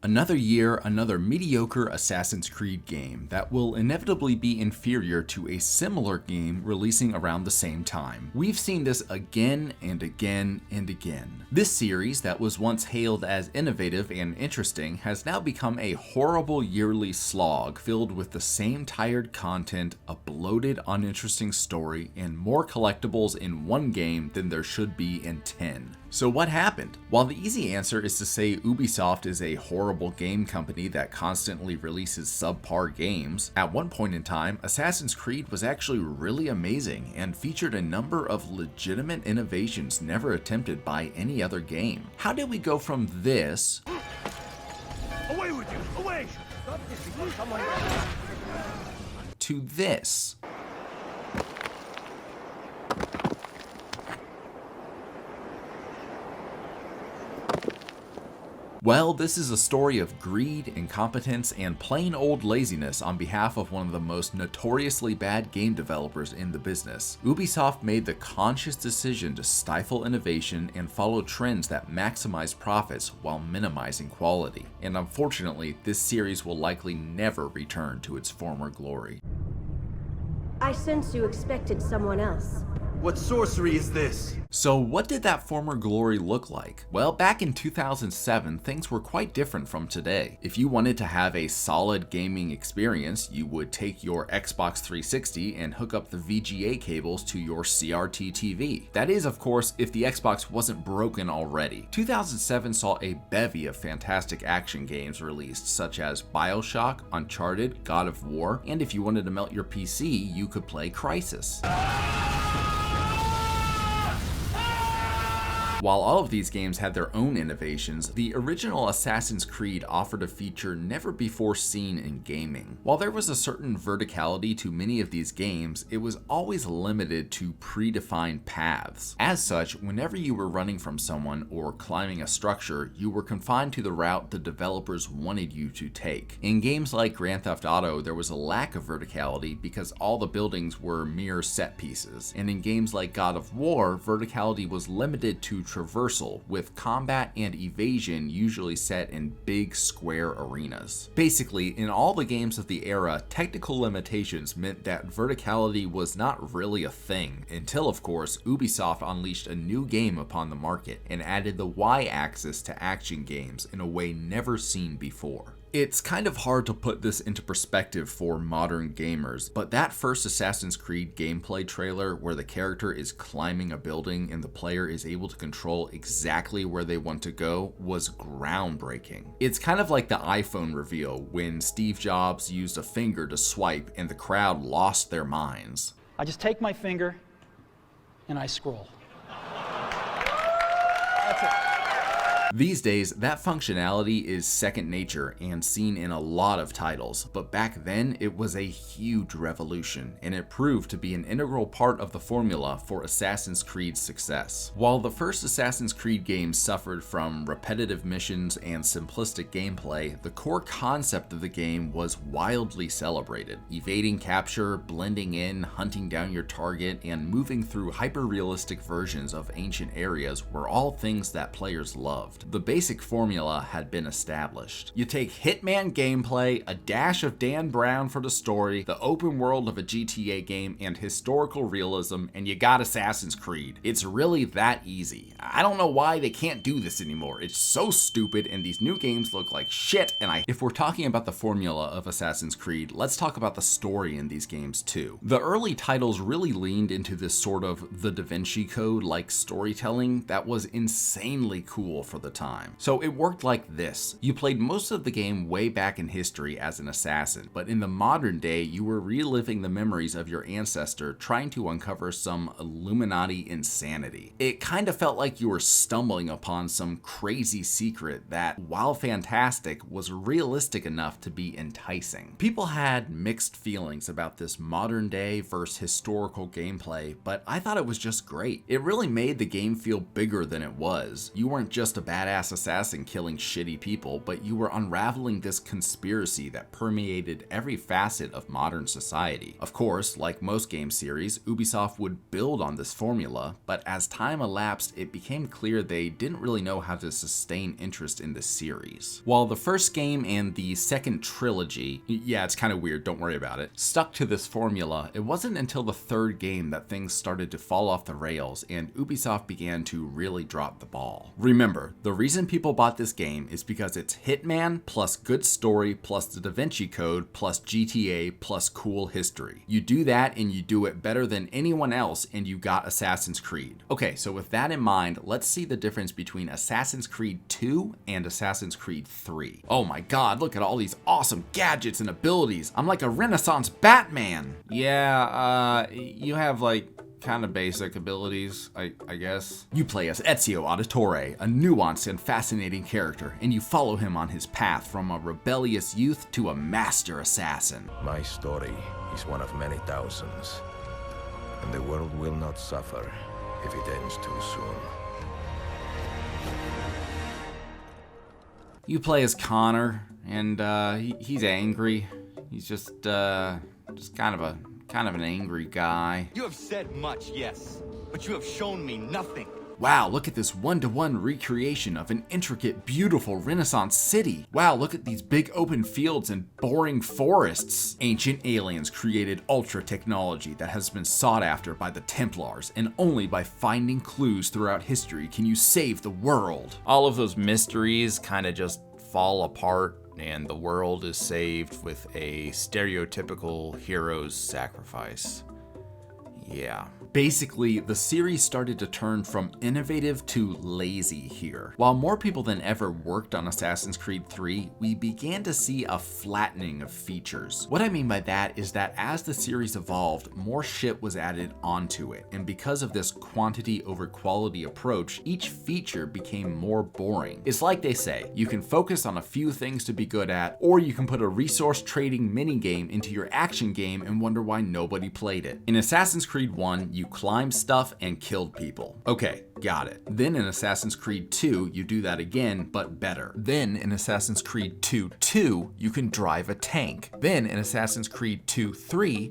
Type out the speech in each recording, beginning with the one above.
Another year, another mediocre Assassin's Creed game that will inevitably be inferior to a similar game releasing around the same time. We've seen this again and again and again. This series that was once hailed as innovative and interesting has now become a horrible yearly slog filled with the same tired content, a bloated, uninteresting story, and more collectibles in one game than there should be in 10. So what happened? While the easy answer is to say Ubisoft is a horrible game company that constantly releases subpar games, at one point in time, Assassin's Creed was actually really amazing and featured a number of legitimate innovations never attempted by any other game. How did we go from this Away with you! Away! to this? Well, this is a story of greed, incompetence, and plain old laziness on behalf of one of the most notoriously bad game developers in the business. Ubisoft made the conscious decision to stifle innovation and follow trends that maximize profits while minimizing quality. And unfortunately, this series will likely never return to its former glory. I sense you expected someone else. What sorcery is this? So what did that former glory look like? Well, back in 2007, things were quite different from today. If you wanted to have a solid gaming experience, you would take your Xbox 360 and hook up the VGA cables to your CRT TV. That is, of course, if the Xbox wasn't broken already. 2007 saw a bevy of fantastic action games released, such as BioShock, Uncharted, God of War, and if you wanted to melt your PC, you could play Crysis. While all of these games had their own innovations, the original Assassin's Creed offered a feature never before seen in gaming. While there was a certain verticality to many of these games, it was always limited to predefined paths. As such, whenever you were running from someone or climbing a structure, you were confined to the route the developers wanted you to take. In games like Grand Theft Auto, there was a lack of verticality because all the buildings were mere set pieces. And in games like God of War, verticality was limited to traversal, with combat and evasion usually set in big square arenas. Basically, in all the games of the era, technical limitations meant that verticality was not really a thing, until of course Ubisoft unleashed a new game upon the market and added the Y-axis to action games in a way never seen before. It's kind of hard to put this into perspective for modern gamers, but that first Assassin's Creed gameplay trailer where the character is climbing a building and the player is able to control exactly where they want to go was groundbreaking. It's kind of like the iPhone reveal when Steve Jobs used a finger to swipe and the crowd lost their minds. I just take my finger and I scroll. That's it. These days, that functionality is second nature and seen in a lot of titles, but back then it was a huge revolution, and it proved to be an integral part of the formula for Assassin's Creed's success. While the first Assassin's Creed games suffered from repetitive missions and simplistic gameplay, the core concept of the game was wildly celebrated. Evading capture, blending in, hunting down your target, and moving through hyper-realistic versions of ancient areas were all things that players loved. The basic formula had been established. You take Hitman gameplay, a dash of Dan Brown for the story, the open world of a GTA game, and historical realism, and you got Assassin's Creed. It's really that easy. I don't know why they can't do this anymore. It's so stupid, and these new games look like shit, If we're talking about the formula of Assassin's Creed, let's talk about the story in these games too. The early titles really leaned into this sort of the Da Vinci Code-like storytelling that was insanely cool for the time. So it worked like this. You played most of the game way back in history as an assassin, but in the modern day, you were reliving the memories of your ancestor trying to uncover some Illuminati insanity. It kind of felt like you were stumbling upon some crazy secret that, while fantastic, was realistic enough to be enticing. People had mixed feelings about this modern day versus historical gameplay, but I thought it was just great. It really made the game feel bigger than it was. You weren't just a badass assassin killing shitty people, but you were unraveling this conspiracy that permeated every facet of modern society. Of course, like most game series, Ubisoft would build on this formula, but as time elapsed, it became clear they didn't really know how to sustain interest in the series. While the first game and the second trilogy, yeah, it's kind of weird, don't worry about it, stuck to this formula, it wasn't until the third game that things started to fall off the rails and Ubisoft began to really drop the ball. Remember, the reason people bought this game is because it's Hitman plus good story plus the Da Vinci Code plus GTA plus cool history. You do that and you do it better than anyone else and you got Assassin's Creed. Okay, so with that in mind, let's see the difference between Assassin's Creed 2 and Assassin's Creed 3. Oh my god, look at all these awesome gadgets and abilities. I'm like a Renaissance Batman. Yeah, you have like kind of basic abilities, I guess. You play as Ezio Auditore, a nuanced and fascinating character, and you follow him on his path from a rebellious youth to a master assassin. My story is one of many thousands, and the world will not suffer if it ends too soon. You play as Connor, and he's angry. He's just kind of an angry guy. You have said much, yes, but you have shown me nothing. Wow, look at this one-to-one recreation of an intricate, beautiful Renaissance city. Wow, look at these big open fields and boring forests. Ancient aliens created ultra technology that has been sought after by the Templars, and only by finding clues throughout history can you save the world. All of those mysteries kind of just fall apart, and the world is saved with a stereotypical hero's sacrifice. Yeah. Basically, the series started to turn from innovative to lazy here. While more people than ever worked on Assassin's Creed 3, we began to see a flattening of features. What I mean by that is that as the series evolved, more shit was added onto it, and because of this quantity over quality approach, each feature became more boring. It's like they say, you can focus on a few things to be good at, or you can put a resource trading minigame into your action game and wonder why nobody played it. In Assassin's Creed 1, you climbed stuff and killed people. Okay, got it. Then in Assassin's Creed 2, you do that again, but better. Then in Assassin's Creed 2, you can drive a tank. Then in Assassin's Creed 2,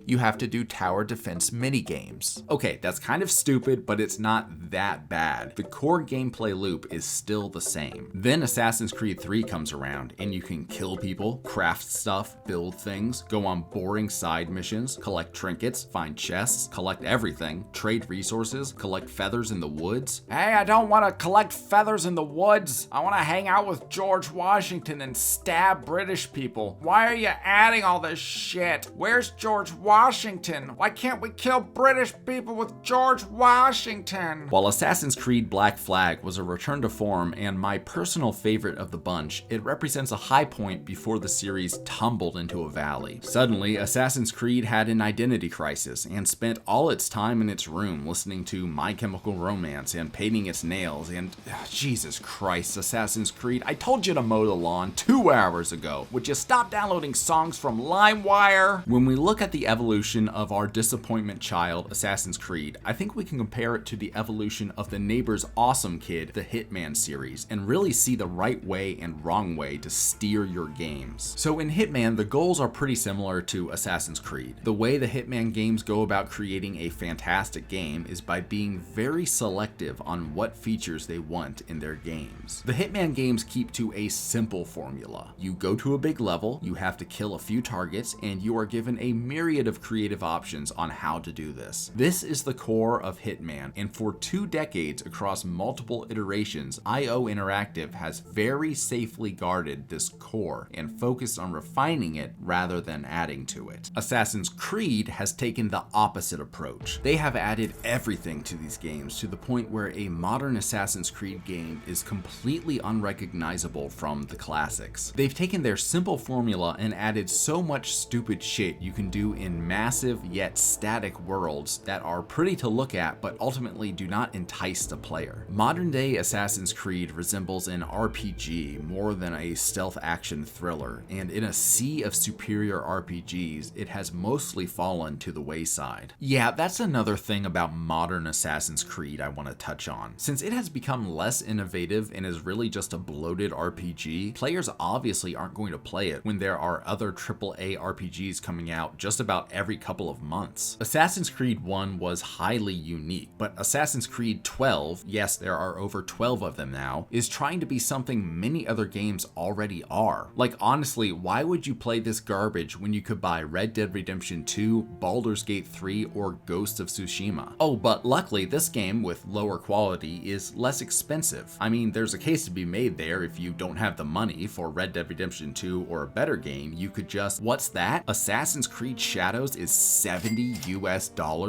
you have to do tower defense minigames. Okay, that's kind of stupid, but it's not that bad. The core gameplay loop is still the same. Then Assassin's Creed 3 comes around, and you can kill people, craft stuff, build things, go on boring side missions, collect trinkets, find chests, collect everything, trade resources, collect feathers in the woods. Hey, I don't want to collect feathers in the woods. I want to hang out with George Washington and stab British people. Why are you adding all this shit? Where's George Washington? Why can't we kill British people with George Washington? While Assassin's Creed Black Flag was a return to form and my personal favorite of the bunch, it represents a high point before the series tumbled into a valley. Suddenly, Assassin's Creed had an identity crisis and spent all its time in its room listening to My Chemical Romance and painting its nails and Jesus Christ, Assassin's Creed, I told you to mow the lawn 2 hours ago. Would you stop downloading songs from LimeWire? When we look at the evolution of our disappointment child, Assassin's Creed, I think we can compare it to the evolution of the neighbor's awesome kid, the Hitman series, and really see the right way and wrong way to steer your games. So in Hitman, the goals are pretty similar to Assassin's Creed. The way the Hitman games go about creating a fantastic game is by being very selective on what features they want in their games. The Hitman games keep to a simple formula. You go to a big level, you have to kill a few targets, and you are given a myriad of creative options on how to do this. This is the core of Hitman, and for 2 decades across multiple iterations, IO Interactive has very safely guarded this core and focused on refining it rather than adding to it. Assassin's Creed has taken the opposite approach. They have added everything to these games to the point where a modern Assassin's Creed game is completely unrecognizable from the classics. They've taken their simple formula and added so much stupid shit you can do in massive yet static worlds that are pretty to look at but ultimately do not entice the player. Modern day Assassin's Creed resembles an RPG more than a stealth action thriller, and in a sea of superior RPGs, it has mostly fallen to the wayside. Yeah, that's another thing about modern Assassin's Creed I want to touch touch on. Since it has become less innovative and is really just a bloated RPG, players obviously aren't going to play it when there are other AAA RPGs coming out just about every couple of months. Assassin's Creed 1 was highly unique, but Assassin's Creed 12, yes, there are over 12 of them now, is trying to be something many other games already are. Like, honestly, why would you play this garbage when you could buy Red Dead Redemption 2, Baldur's Gate 3, or Ghost of Tsushima? Oh, but luckily this game with lower quality is less expensive. I mean, there's a case to be made there. If you don't have the money for Red Dead Redemption 2 or a better game, you could just, what's that? Assassin's Creed Shadows is $70 US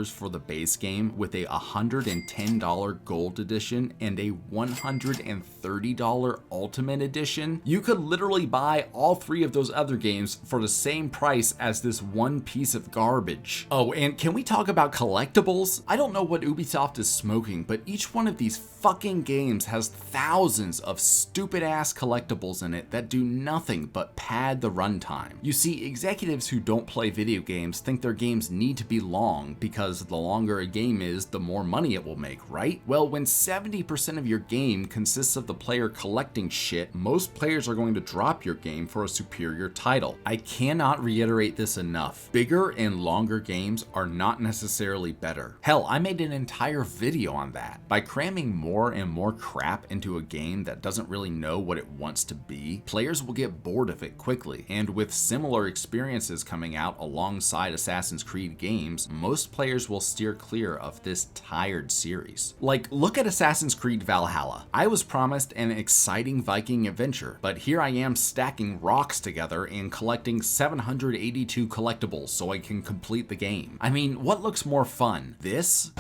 for the base game with a $110 gold edition and a $130 ultimate edition. You could literally buy all three of those other games for the same price as this one piece of garbage. Oh, and can we talk about collectibles? I don't know what Ubisoft is smoking, but each one of these fucking games has thousands of stupid ass collectibles in it that do nothing but pad the runtime. You see, executives who don't play video games think their games need to be long because the longer a game is, the more money it will make, right? Well, when 70% of your game consists of the player collecting shit, most players are going to drop your game for a superior title. I cannot reiterate this enough. Bigger and longer games are not necessarily better. Hell, I made an entire video on that. By cramming more and more crap into a game that doesn't really know what it wants to be, players will get bored of it quickly. And with similar experiences coming out alongside Assassin's Creed games, most players will steer clear of this tired series. Like, look at Assassin's Creed Valhalla. I was promised an exciting Viking adventure, but here I am stacking rocks together and collecting 782 collectibles so I can complete the game. I mean, what looks more fun? This?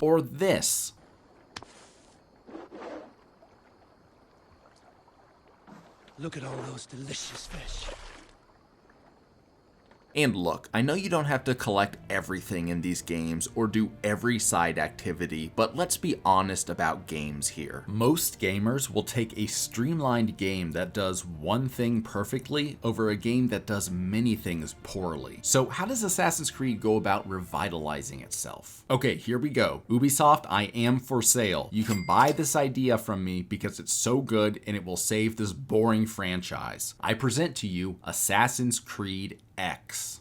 Or this? Look at all those delicious fish. And look, I know you don't have to collect everything in these games or do every side activity, but let's be honest about games here. Most gamers will take a streamlined game that does one thing perfectly over a game that does many things poorly. So how does Assassin's Creed go about revitalizing itself? Okay, here we go. Ubisoft, I am for sale. You can buy this idea from me because it's so good and it will save this boring franchise. I present to you Assassin's Creed X.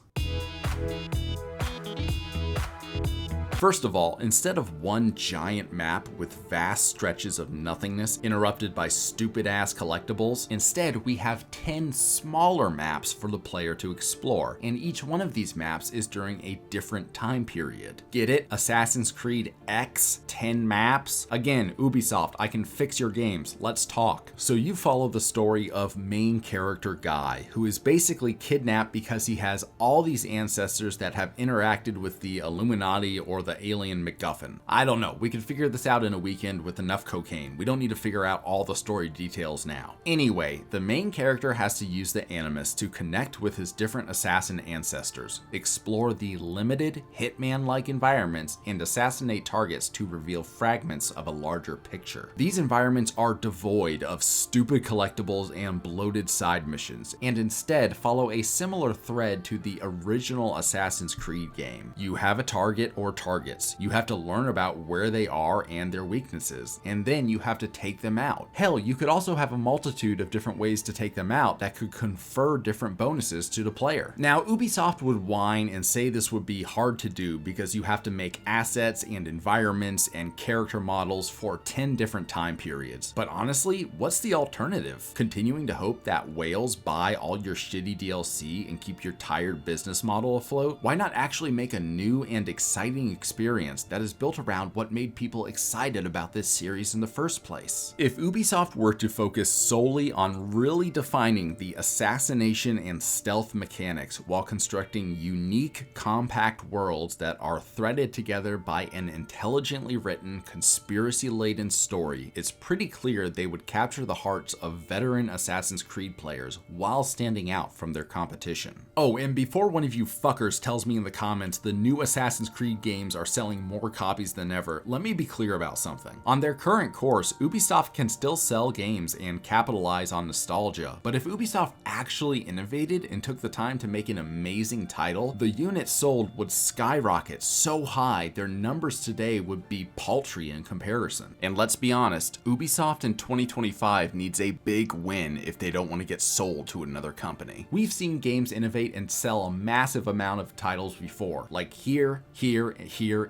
First of all, instead of one giant map with vast stretches of nothingness interrupted by stupid ass collectibles, instead we have 10 smaller maps for the player to explore, and each one of these maps is during a different time period. Get it? Assassin's Creed X, 10 maps? Again, Ubisoft, I can fix your games, let's talk. So you follow the story of main character Guy, who is basically kidnapped because he has all these ancestors that have interacted with the Illuminati or the alien MacGuffin. I don't know, we can figure this out in a weekend with enough cocaine. We don't need to figure out all the story details now. Anyway, the main character has to use the Animus to connect with his different assassin ancestors, explore the limited Hitman-like environments, and assassinate targets to reveal fragments of a larger picture. These environments are devoid of stupid collectibles and bloated side missions, and instead follow a similar thread to the original Assassin's Creed game. You have a target or targets. You have to learn about where they are and their weaknesses, and then you have to take them out. Hell, you could also have a multitude of different ways to take them out that could confer different bonuses to the player. Now, Ubisoft would whine and say this would be hard to do because you have to make assets and environments and character models for 10 different time periods. But honestly, what's the alternative? Continuing to hope that whales buy all your shitty DLC and keep your tired business model afloat? Why not actually make a new and exciting experience that is built around what made people excited about this series in the first place? If Ubisoft were to focus solely on really defining the assassination and stealth mechanics while constructing unique, compact worlds that are threaded together by an intelligently written, conspiracy-laden story, it's pretty clear they would capture the hearts of veteran Assassin's Creed players while standing out from their competition. Oh, and before one of you fuckers tells me in the comments the new Assassin's Creed games games are selling more copies than ever, let me be clear about something. On their current course, Ubisoft can still sell games and capitalize on nostalgia, but if Ubisoft actually innovated and took the time to make an amazing title, the units sold would skyrocket so high their numbers today would be paltry in comparison. And let's be honest, Ubisoft in 2025 needs a big win if they don't want to get sold to another company. We've seen games innovate and sell a massive amount of titles before, like here,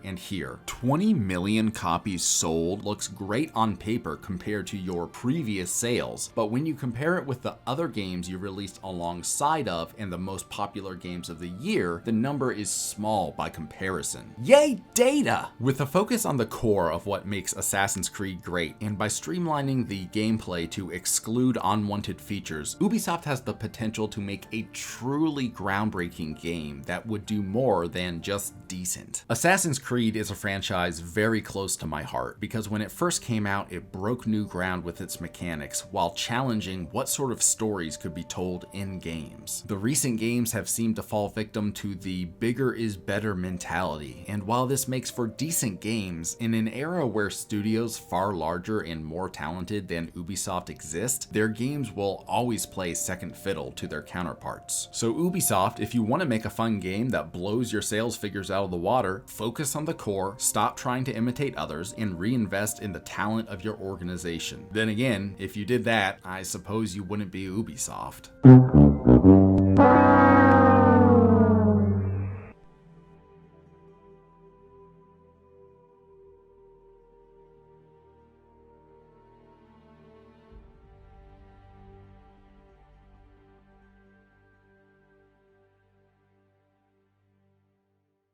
and here. 20 million copies sold looks great on paper compared to your previous sales, but when you compare it with the other games you released alongside of and the most popular games of the year, the number is small by comparison. Yay, data! With a focus on the core of what makes Assassin's Creed great, and by streamlining the gameplay to exclude unwanted features, Ubisoft has the potential to make a truly groundbreaking game that would do more than just decent. Assassin's Creed is a franchise very close to my heart because when it first came out, it broke new ground with its mechanics while challenging what sort of stories could be told in games. The recent games have seemed to fall victim to the bigger is better mentality, and while this makes for decent games, in an era where studios far larger and more talented than Ubisoft exist, their games will always play second fiddle to their counterparts. So Ubisoft, if you want to make a fun game that blows your sales figures out of the water, focus on the core, stop trying to imitate others, and reinvest in the talent of your organization. Then again, if you did that, I suppose you wouldn't be Ubisoft.